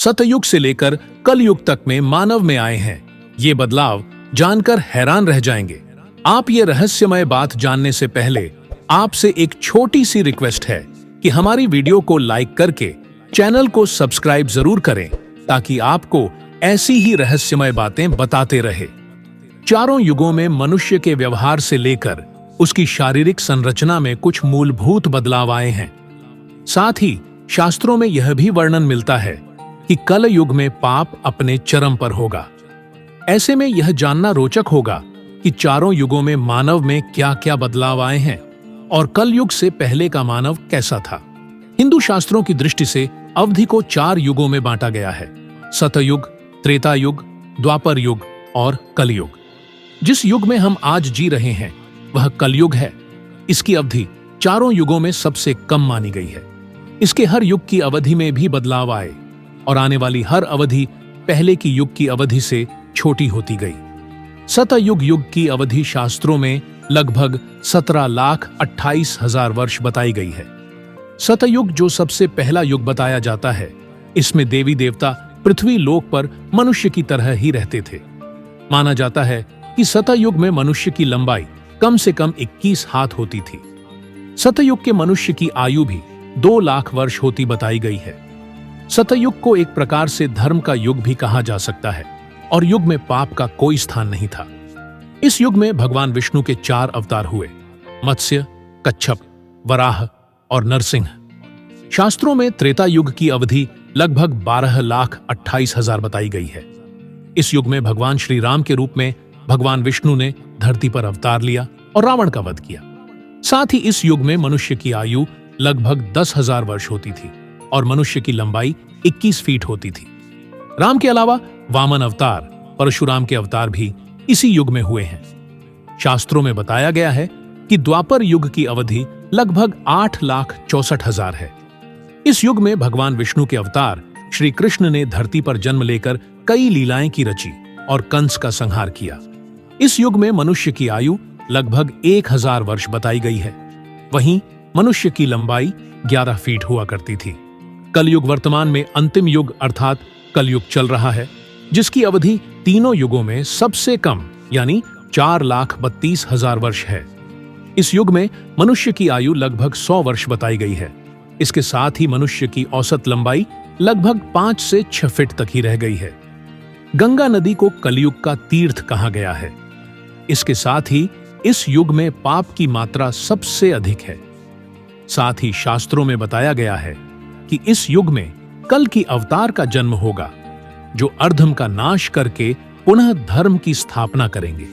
सतयुग से लेकर कलयुग तक में मानव में आए हैं। ये बदलाव जानकर हैरान रह जाएंगे। आप ये रहस्यमय बात जानने से पहले आपसे एक छोटी सी रिक्वेस्ट है कि हमारी वीडियो को लाइक करके चैनल को सब्सक्राइब जरूर करें, ताकि आपको ऐसी ही रहस्यमय बातें बताते रहे। चारों युगों में मनुष्य के व्यवहार से लेकर उसकी शारीरिक संरचना में कुछ मूलभूत बदलाव आए हैं। साथ ही शास्त्रों में यह भी वर्णन मिलता है कि कल युग में पाप अपने चरम पर होगा। ऐसे में यह जानना रोचक होगा कि चारों युगों में मानव में क्या क्या बदलाव आए हैं और कल युग से पहले का मानव कैसा था। हिंदू शास्त्रों की दृष्टि से अवधि को 4 युगों में बांटा गया है: सतयुग, त्रेता युग, द्वापर युग और कलयुग। जिस युग में हम आज जी रहे हैं वह कलयुग है। इसकी अवधि चारों युगों में सबसे कम मानी गई है। इसके हर युग की अवधि में भी बदलाव आए और आने वाली हर अवधि पहले की युग की अवधि से छोटी होती गई। सतयुग युग की अवधि शास्त्रों में लगभग 17,28,000 वर्ष बताई गई है। सतयुग जो सबसे पहला युग बताया जाता है, इसमें देवी देवता पृथ्वी लोक पर मनुष्य की तरह ही रहते थे। माना जाता है कि सतयुग में मनुष्य की लंबाई कम से कम 21 हाथ होती थी। सतयुग के मनुष्य की आयु भी 2 लाख वर्ष होती बताई गई है। सतयुग को एक प्रकार से धर्म का युग भी कहा जा सकता है और युग में पाप का कोई स्थान नहीं था। इस युग में भगवान विष्णु के 4 अवतार हुए: मत्स्य, कच्छप, वराह और नरसिंह। शास्त्रों में त्रेता युग की अवधि लगभग 12,28,000 बताई गई है। इस युग में भगवान श्री राम के रूप में भगवान विष्णु ने धरती पर अवतार लिया और रावण का वध किया। साथ ही इस युग में मनुष्य की आयु लगभग 10,000 वर्ष होती थी और मनुष्य की लंबाई 21 फीट होती थी। राम के अलावा वामन अवतार, परशुराम के अवतार भी इसी युग में हुए हैं। शास्त्रों में बताया गया है कि द्वापर युग की अवधि लगभग 8,64,000 है। इस युग में भगवान विष्णु के अवतार श्री कृष्ण ने धरती पर जन्म लेकर कई लीलाएं की रची और कंस का संहार किया। इस युग में मनुष्य की आयु लगभग 1,000 वर्ष बताई गई है। वहीं मनुष्य की लंबाई 11 फीट हुआ करती थी। कलयुग वर्तमान में अंतिम युग अर्थात कलयुग चल रहा है, जिसकी अवधि तीनों युगों में सबसे कम यानी 4,32,000 वर्ष है। इस युग में मनुष्य की आयु लगभग 100 वर्ष बताई गई है। इसके साथ ही मनुष्य की औसत लंबाई लगभग 5 से 6 फीट तक ही रह गई है। गंगा नदी को कलयुग का तीर्थ कहा गया है। इसके साथ ही इस युग में पाप की मात्रा सबसे अधिक है। साथ ही शास्त्रों में बताया गया है कि इस युग में कल की अवतार का जन्म होगा, जो अधर्म का नाश करके पुनः धर्म की स्थापना करेंगे।